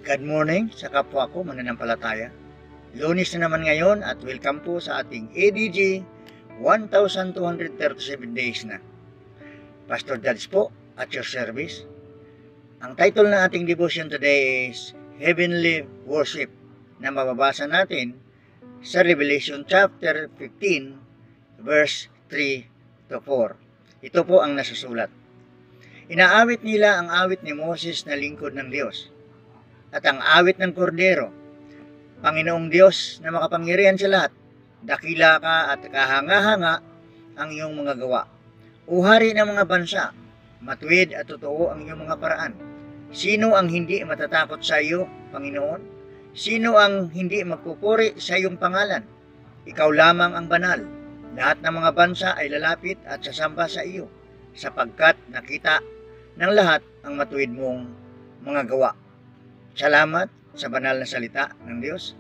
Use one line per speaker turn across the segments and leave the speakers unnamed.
Good morning sa kapwa ko mananampalataya. Lunes na naman ngayon at welcome po sa ating ADG 1237 days na. Pastor Dads po at your service. Ang title ng ating devotion today is Heavenly Worship na mababasa natin sa Revelation chapter 15 verse 3 to 4. Ito po ang nasusulat. Inaawit nila ang awit ni Moses na lingkod ng Diyos at ang awit ng Kordero. Panginoong Diyos na makapangyarihan sa lahat, dakila ka at kahanga-hanga ang iyong mga gawa. O Hari ng mga bansa, matuwid at totoo ang iyong mga paraan. Sino ang hindi matatakot sa iyo, Panginoon? Sino ang hindi magpupuri sa iyong pangalan? Ikaw lamang ang banal. Lahat ng mga bansa ay lalapit at sasamba sa iyo, sapagkat nakita ng lahat ang matuwid mong mga gawa. Salamat sa banal na salita ng Diyos.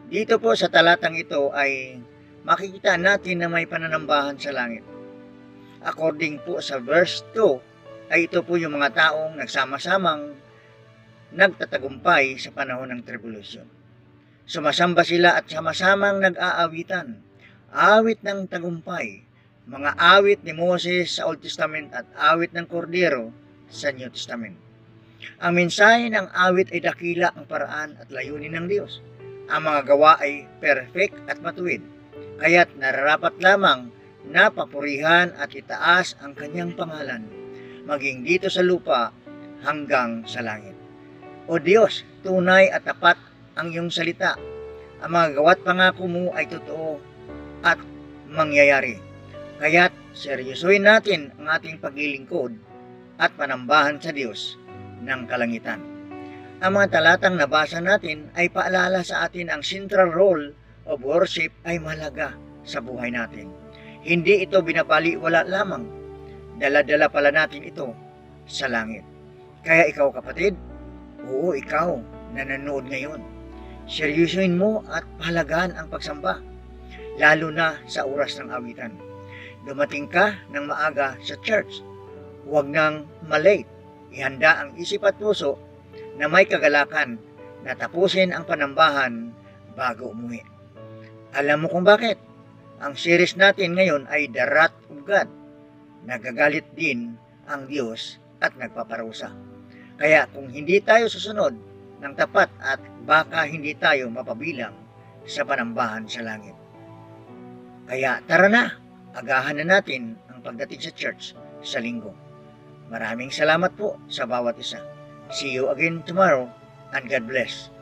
Dito po sa talatang ito ay makikita natin na may pananambahan sa langit. According po sa verse 2, ay ito po yung mga taong nagsama-samang nagtatagumpay sa panahon ng tribulation. Sumasamba sila at sama-samang nag-aawitan. Awit ng tagumpay, mga awit ni Moses sa Old Testament at awit ng Kordero sa New Testament. Ang mensahe ng awit ay dakila ang paraan at layunin ng Diyos. Ang mga gawa ay perfect at matuwid, kaya't nararapat lamang na papurihan at itaas ang kanyang pangalan, maging dito sa lupa hanggang sa langit. O Diyos, tunay at tapat ang iyong salita. Ang mga gawa't pangako mo ay totoo at mangyayari. Kaya't seryosohin natin ang ating paglilingkod at panambahan sa Diyos ng kalangitan. Ang mga talatang nabasa natin ay paalala sa atin ang central role of worship ay mahalaga sa buhay natin. Hindi ito binabaliwala lamang. Dala-dala pala natin ito sa langit. Kaya ikaw kapatid, oo ikaw na nanonood ngayon, seryosohin mo at pahalagaan ang pagsamba, lalo na sa oras ng awitan. Dumating ka ng maaga sa church, huwag nang malate. Ihanda ang isip at puso na may kagalakan na tapusin ang panambahan bago umuwi. Alam mo kung bakit? Ang series natin ngayon ay The Wrath of God. Nagagalit din ang Diyos at nagpaparusa. Kaya kung hindi tayo susunod ng tapat at baka hindi tayo mapabilang sa panambahan sa langit. Kaya tara na, agahan na natin ang pagdating sa church sa linggo. Maraming salamat po sa bawat isa. See you again tomorrow and God bless.